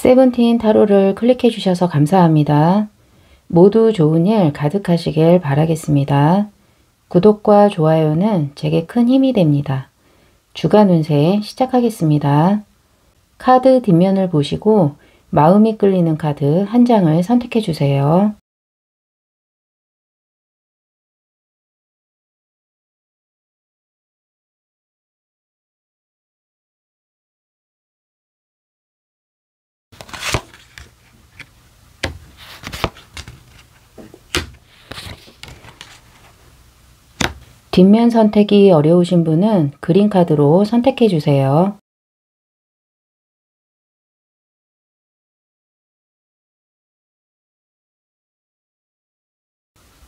세븐틴 타로를 클릭해 주셔서 감사합니다. 모두 좋은 일 가득하시길 바라겠습니다. 구독과 좋아요는 제게 큰 힘이 됩니다. 주간 운세 시작하겠습니다. 카드 뒷면을 보시고 마음이 끌리는 카드 한 장을 선택해 주세요. 뒷면 선택이 어려우신 분은 그린 카드로 선택해 주세요.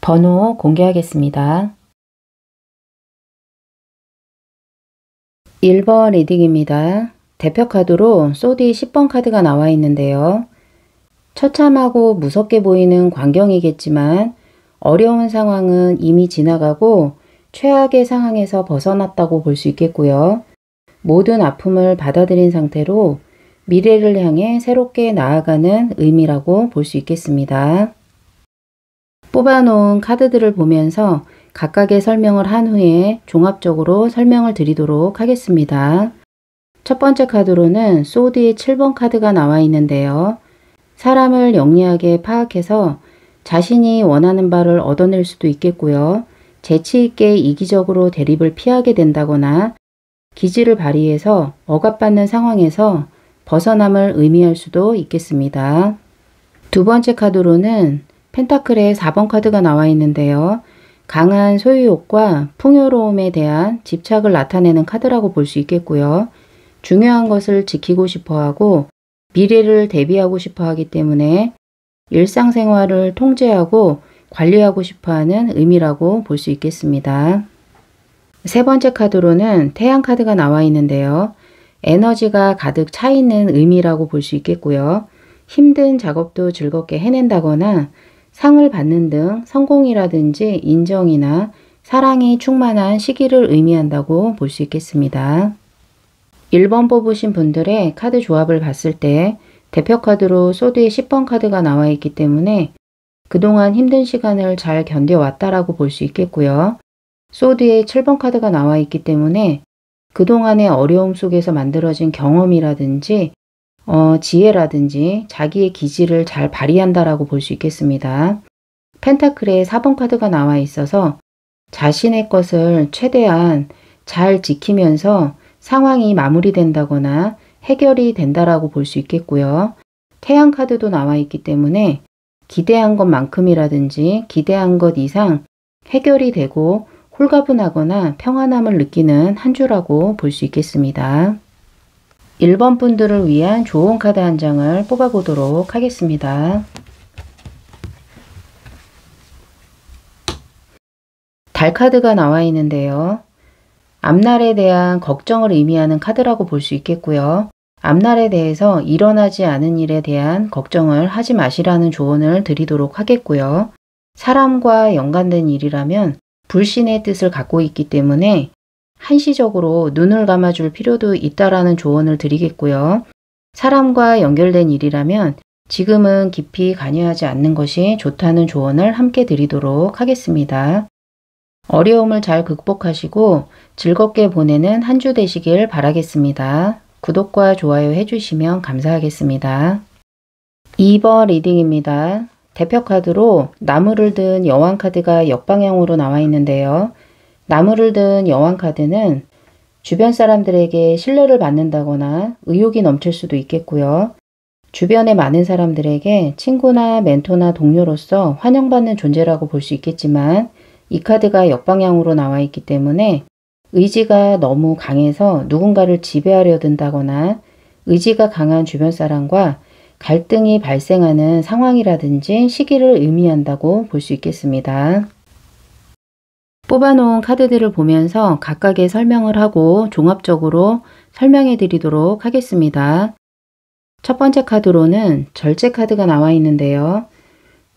번호 공개하겠습니다. 1번 리딩입니다. 대표 카드로 소디 10번 카드가 나와 있는데요. 처참하고 무섭게 보이는 광경이겠지만 어려운 상황은 이미 지나가고 최악의 상황에서 벗어났다고 볼 수 있겠고요. 모든 아픔을 받아들인 상태로 미래를 향해 새롭게 나아가는 의미라고 볼 수 있겠습니다. 뽑아놓은 카드들을 보면서 각각의 설명을 한 후에 종합적으로 설명을 드리도록 하겠습니다. 첫 번째 카드로는 소디의 7번 카드가 나와 있는데요. 사람을 영리하게 파악해서 자신이 원하는 바를 얻어낼 수도 있겠고요. 재치있게 이기적으로 대립을 피하게 된다거나 기지를 발휘해서 억압받는 상황에서 벗어남을 의미할 수도 있겠습니다. 두 번째 카드로는 펜타클의 4번 카드가 나와 있는데요. 강한 소유욕과 풍요로움에 대한 집착을 나타내는 카드라고 볼 수 있겠고요. 중요한 것을 지키고 싶어하고 미래를 대비하고 싶어하기 때문에 일상생활을 통제하고 관리하고 싶어하는 의미라고 볼 수 있겠습니다. 세 번째 카드로는 태양 카드가 나와 있는데요. 에너지가 가득 차 있는 의미라고 볼 수 있겠고요. 힘든 작업도 즐겁게 해낸다거나 상을 받는 등 성공이라든지 인정이나 사랑이 충만한 시기를 의미한다고 볼 수 있겠습니다. 1번 뽑으신 분들의 카드 조합을 봤을 때 대표 카드로 소드의 10번 카드가 나와 있기 때문에 그동안 힘든 시간을 잘 견뎌왔다라고 볼 수 있겠고요. 소드의 7번 카드가 나와 있기 때문에 그동안의 어려움 속에서 만들어진 경험이라든지 지혜라든지 자기의 기질을 잘 발휘한다라고 볼 수 있겠습니다. 펜타클의 4번 카드가 나와 있어서 자신의 것을 최대한 잘 지키면서 상황이 마무리된다거나 해결이 된다라고 볼 수 있겠고요. 태양 카드도 나와 있기 때문에 기대한 것만큼이라든지 기대한 것 이상 해결이 되고 홀가분하거나 평안함을 느끼는 한 주라고 볼 수 있겠습니다. 1번 분들을 위한 좋은 카드 한 장을 뽑아보도록 하겠습니다. 달 카드가 나와 있는데요. 앞날에 대한 걱정을 의미하는 카드라고 볼 수 있겠고요. 앞날에 대해서 일어나지 않은 일에 대한 걱정을 하지 마시라는 조언을 드리도록 하겠고요. 사람과 연관된 일이라면 불신의 뜻을 갖고 있기 때문에 한시적으로 눈을 감아줄 필요도 있다라는 조언을 드리겠고요. 사람과 연결된 일이라면 지금은 깊이 관여하지 않는 것이 좋다는 조언을 함께 드리도록 하겠습니다. 어려움을 잘 극복하시고 즐겁게 보내는 한 주 되시길 바라겠습니다. 구독과 좋아요 해주시면 감사하겠습니다. 2번 리딩입니다. 대표 카드로 나무를 든 여왕 카드가 역방향으로 나와 있는데요. 나무를 든 여왕 카드는 주변 사람들에게 신뢰를 받는다거나 의욕이 넘칠 수도 있겠고요. 주변의 많은 사람들에게 친구나 멘토나 동료로서 환영받는 존재라고 볼 수 있겠지만 이 카드가 역방향으로 나와 있기 때문에 의지가 너무 강해서 누군가를 지배하려 든다거나 의지가 강한 주변 사람과 갈등이 발생하는 상황이라든지 시기를 의미한다고 볼 수 있겠습니다. 뽑아놓은 카드들을 보면서 각각의 설명을 하고 종합적으로 설명해 드리도록 하겠습니다. 첫 번째 카드로는 절제 카드가 나와 있는데요.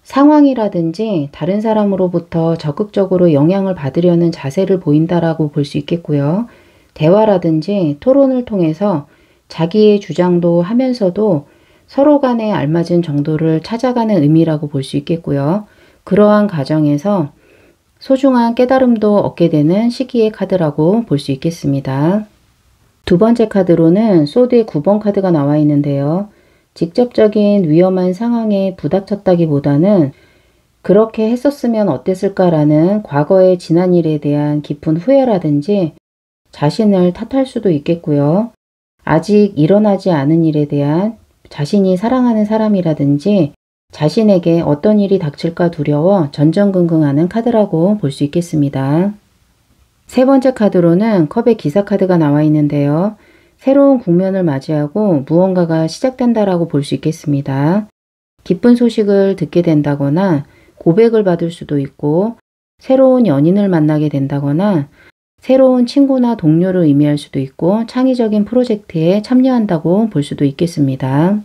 상황이라든지 다른 사람으로부터 적극적으로 영향을 받으려는 자세를 보인다라고 볼 수 있겠고요. 대화라든지 토론을 통해서 자기의 주장도 하면서도 서로 간에 알맞은 정도를 찾아가는 의미라고 볼 수 있겠고요. 그러한 과정에서 소중한 깨달음도 얻게 되는 시기의 카드라고 볼 수 있겠습니다. 두 번째 카드로는 소드의 9번 카드가 나와 있는데요. 직접적인 위험한 상황에 부닥쳤다기보다는 그렇게 했었으면 어땠을까라는 과거의 지난 일에 대한 깊은 후회라든지 자신을 탓할 수도 있겠고요. 아직 일어나지 않은 일에 대한 자신이 사랑하는 사람이라든지 자신에게 어떤 일이 닥칠까 두려워 전전긍긍하는 카드라고 볼 수 있겠습니다. 세 번째 카드로는 컵의 기사 카드가 나와 있는데요. 새로운 국면을 맞이하고 무언가가 시작된다라고 볼 수 있겠습니다. 기쁜 소식을 듣게 된다거나 고백을 받을 수도 있고 새로운 연인을 만나게 된다거나 새로운 친구나 동료를 의미할 수도 있고 창의적인 프로젝트에 참여한다고 볼 수도 있겠습니다.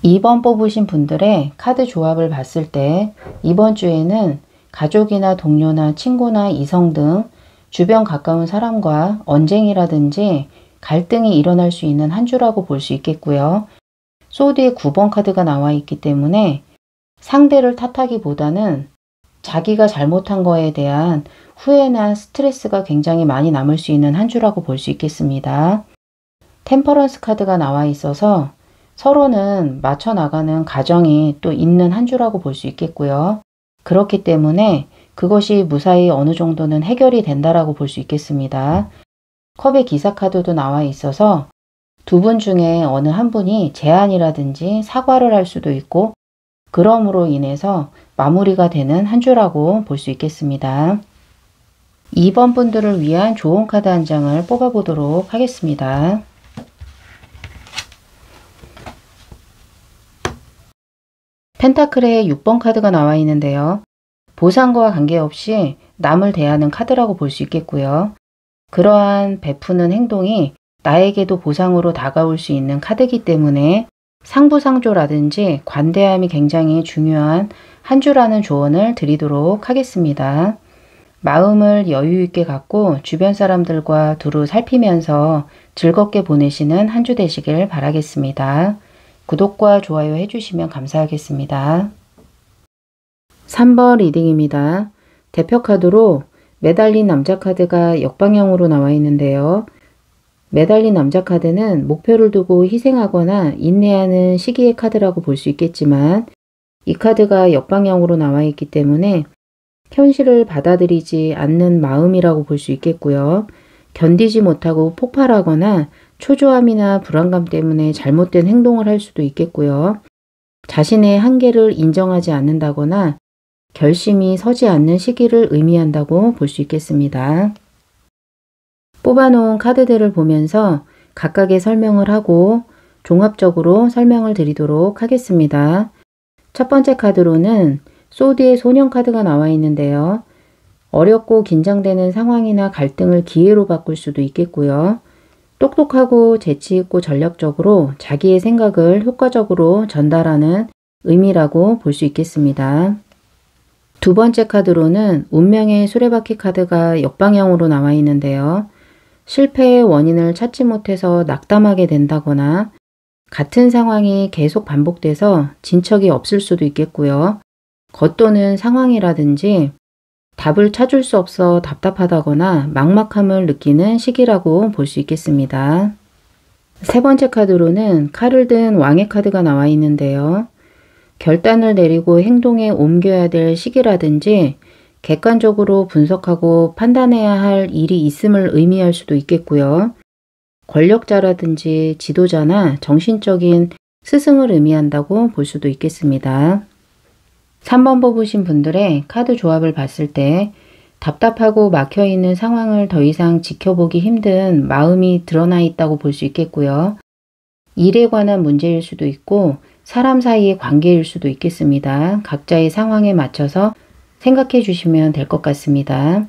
2번 뽑으신 분들의 카드 조합을 봤을 때 이번 주에는 가족이나 동료나 친구나 이성 등 주변 가까운 사람과 언쟁이라든지 갈등이 일어날 수 있는 한 주라고 볼 수 있겠고요. 소드의 9번 카드가 나와 있기 때문에 상대를 탓하기보다는 자기가 잘못한 거에 대한 후회나 스트레스가 굉장히 많이 남을 수 있는 한 주라고 볼 수 있겠습니다. 템퍼런스 카드가 나와 있어서 서로는 맞춰 나가는 과정이 또 있는 한 주라고 볼 수 있겠고요. 그렇기 때문에 그것이 무사히 어느 정도는 해결이 된다라고 볼 수 있겠습니다. 컵의 기사 카드도 나와 있어서 두 분 중에 어느 한 분이 제안이라든지 사과를 할 수도 있고 그럼으로 인해서 마무리가 되는 한 주라고 볼 수 있겠습니다. 2번 분들을 위한 좋은 카드 한 장을 뽑아보도록 하겠습니다. 펜타클의 6번 카드가 나와 있는데요. 보상과 관계없이 남을 대하는 카드라고 볼 수 있겠고요. 그러한 베푸는 행동이 나에게도 보상으로 다가올 수 있는 카드이기 때문에 상부상조라든지 관대함이 굉장히 중요한 한 주라는 조언을 드리도록 하겠습니다. 마음을 여유 있게 갖고 주변 사람들과 두루 살피면서 즐겁게 보내시는 한 주 되시길 바라겠습니다. 구독과 좋아요 해주시면 감사하겠습니다. 3번 리딩입니다. 대표 카드로 매달린 남자 카드가 역방향으로 나와 있는데요. 매달린 남자 카드는 목표를 두고 희생하거나 인내하는 시기의 카드라고 볼 수 있겠지만 이 카드가 역방향으로 나와 있기 때문에 현실을 받아들이지 않는 마음이라고 볼 수 있겠고요. 견디지 못하고 폭발하거나 초조함이나 불안감 때문에 잘못된 행동을 할 수도 있겠고요. 자신의 한계를 인정하지 않는다거나 결심이 서지 않는 시기를 의미한다고 볼 수 있겠습니다. 뽑아놓은 카드들을 보면서 각각의 설명을 하고 종합적으로 설명을 드리도록 하겠습니다. 첫 번째 카드로는 소드의 소년 카드가 나와 있는데요. 어렵고 긴장되는 상황이나 갈등을 기회로 바꿀 수도 있겠고요. 똑똑하고 재치있고 전략적으로 자기의 생각을 효과적으로 전달하는 의미라고 볼 수 있겠습니다. 두 번째 카드로는 운명의 수레바퀴 카드가 역방향으로 나와 있는데요. 실패의 원인을 찾지 못해서 낙담하게 된다거나 같은 상황이 계속 반복돼서 진척이 없을 수도 있겠고요. 겉도는 상황이라든지 답을 찾을 수 없어 답답하다거나 막막함을 느끼는 시기라고 볼 수 있겠습니다. 세 번째 카드로는 칼을 든 왕의 카드가 나와 있는데요. 결단을 내리고 행동에 옮겨야 될 시기라든지 객관적으로 분석하고 판단해야 할 일이 있음을 의미할 수도 있겠고요. 권력자라든지 지도자나 정신적인 스승을 의미한다고 볼 수도 있겠습니다. 3번 뽑으신 분들의 카드 조합을 봤을 때 답답하고 막혀있는 상황을 더 이상 지켜보기 힘든 마음이 드러나 있다고 볼 수 있겠고요. 일에 관한 문제일 수도 있고 사람 사이의 관계일 수도 있겠습니다. 각자의 상황에 맞춰서 생각해 주시면 될 것 같습니다.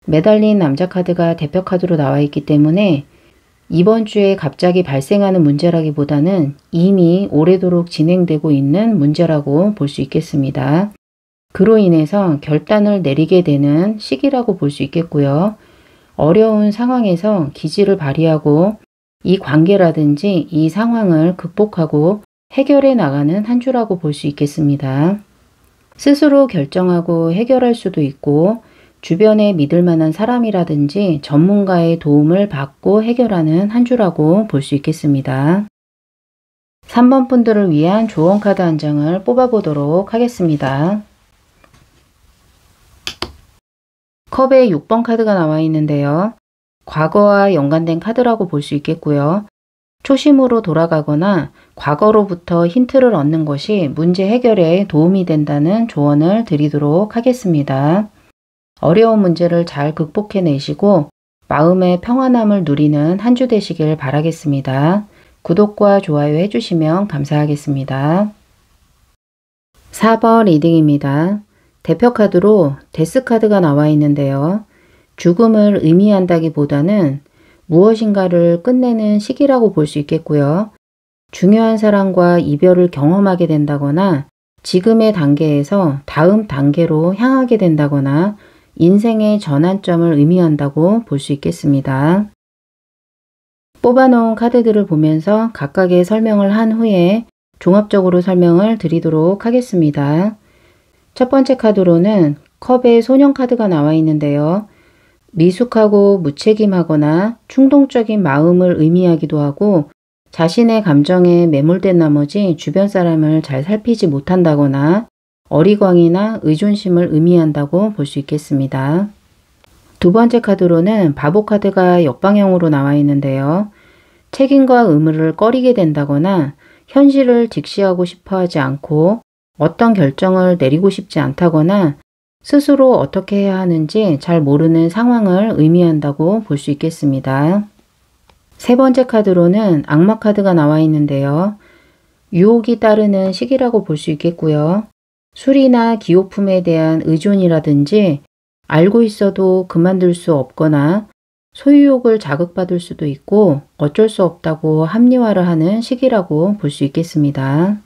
매달린 남자 카드가 대표 카드로 나와 있기 때문에 이번 주에 갑자기 발생하는 문제라기보다는 이미 오래도록 진행되고 있는 문제라고 볼 수 있겠습니다. 그로 인해서 결단을 내리게 되는 시기라고 볼 수 있겠고요. 어려운 상황에서 기지를 발휘하고 이 관계라든지 이 상황을 극복하고 해결해 나가는 한 주라고 볼 수 있겠습니다. 스스로 결정하고 해결할 수도 있고 주변에 믿을 만한 사람이라든지 전문가의 도움을 받고 해결하는 한 주라고 볼 수 있겠습니다. 3번 분들을 위한 조언 카드 한 장을 뽑아보도록 하겠습니다. 컵에 6번 카드가 나와 있는데요. 과거와 연관된 카드라고 볼 수 있겠고요. 초심으로 돌아가거나 과거로부터 힌트를 얻는 것이 문제 해결에 도움이 된다는 조언을 드리도록 하겠습니다. 어려운 문제를 잘 극복해내시고 마음의 평안함을 누리는 한 주 되시길 바라겠습니다. 구독과 좋아요 해주시면 감사하겠습니다. 4번 리딩입니다. 대표 카드로 데스 카드가 나와 있는데요. 죽음을 의미한다기보다는 무엇인가를 끝내는 시기라고 볼 수 있겠고요. 중요한 사람과 이별을 경험하게 된다거나 지금의 단계에서 다음 단계로 향하게 된다거나 인생의 전환점을 의미한다고 볼 수 있겠습니다. 뽑아놓은 카드들을 보면서 각각의 설명을 한 후에 종합적으로 설명을 드리도록 하겠습니다. 첫 번째 카드로는 컵에 소년 카드가 나와 있는데요. 미숙하고 무책임하거나 충동적인 마음을 의미하기도 하고 자신의 감정에 매몰된 나머지 주변 사람을 잘 살피지 못한다거나 어리광이나 의존심을 의미한다고 볼 수 있겠습니다. 두 번째 카드로는 바보 카드가 역방향으로 나와 있는데요. 책임과 의무를 꺼리게 된다거나 현실을 직시하고 싶어 하지 않고 어떤 결정을 내리고 싶지 않다거나 스스로 어떻게 해야 하는지 잘 모르는 상황을 의미한다고 볼 수 있겠습니다. 세 번째 카드로는 악마 카드가 나와 있는데요. 유혹이 따르는 시기라고 볼 수 있겠고요. 술이나 기호품에 대한 의존이라든지 알고 있어도 그만둘 수 없거나 소유욕을 자극받을 수도 있고 어쩔 수 없다고 합리화를 하는 시기라고 볼 수 있겠습니다.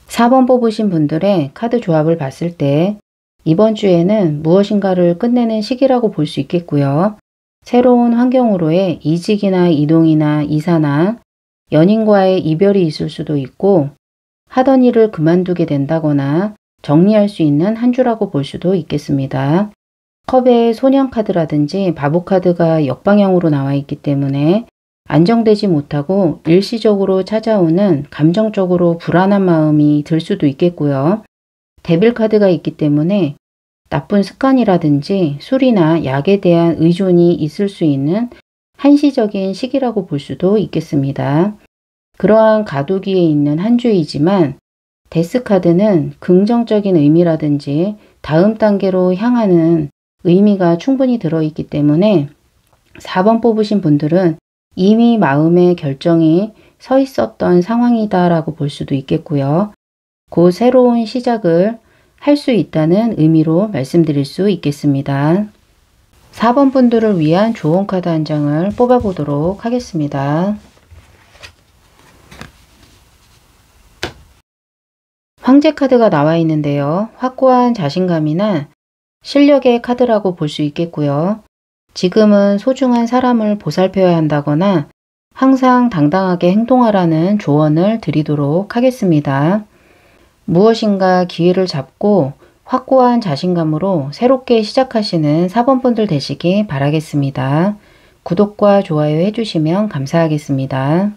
4번 뽑으신 분들의 카드 조합을 봤을 때 이번 주에는 무엇인가를 끝내는 시기라고 볼 수 있겠고요. 새로운 환경으로의 이직이나 이동이나 이사나 연인과의 이별이 있을 수도 있고 하던 일을 그만두게 된다거나 정리할 수 있는 한 주라고 볼 수도 있겠습니다. 컵에 소년 카드라든지 바보 카드가 역방향으로 나와 있기 때문에 안정되지 못하고 일시적으로 찾아오는 감정적으로 불안한 마음이 들 수도 있겠고요. 데빌 카드가 있기 때문에 나쁜 습관이라든지 술이나 약에 대한 의존이 있을 수 있는 한시적인 시기라고 볼 수도 있겠습니다. 그러한 가두기에 있는 한 주이지만 데스 카드는 긍정적인 의미라든지 다음 단계로 향하는 의미가 충분히 들어있기 때문에 4번 뽑으신 분들은 이미 마음의 결정이 서 있었던 상황이다라고 볼 수도 있겠고요. 그 새로운 시작을 할 수 있다는 의미로 말씀드릴 수 있겠습니다. 4번 분들을 위한 조언 카드 한 장을 뽑아보도록 하겠습니다. 황제 카드가 나와 있는데요. 확고한 자신감이나 실력의 카드라고 볼 수 있겠고요. 지금은 소중한 사람을 보살펴야 한다거나 항상 당당하게 행동하라는 조언을 드리도록 하겠습니다. 무엇인가 기회를 잡고 확고한 자신감으로 새롭게 시작하시는 4번 분들 되시기 바라겠습니다. 구독과 좋아요 해주시면 감사하겠습니다.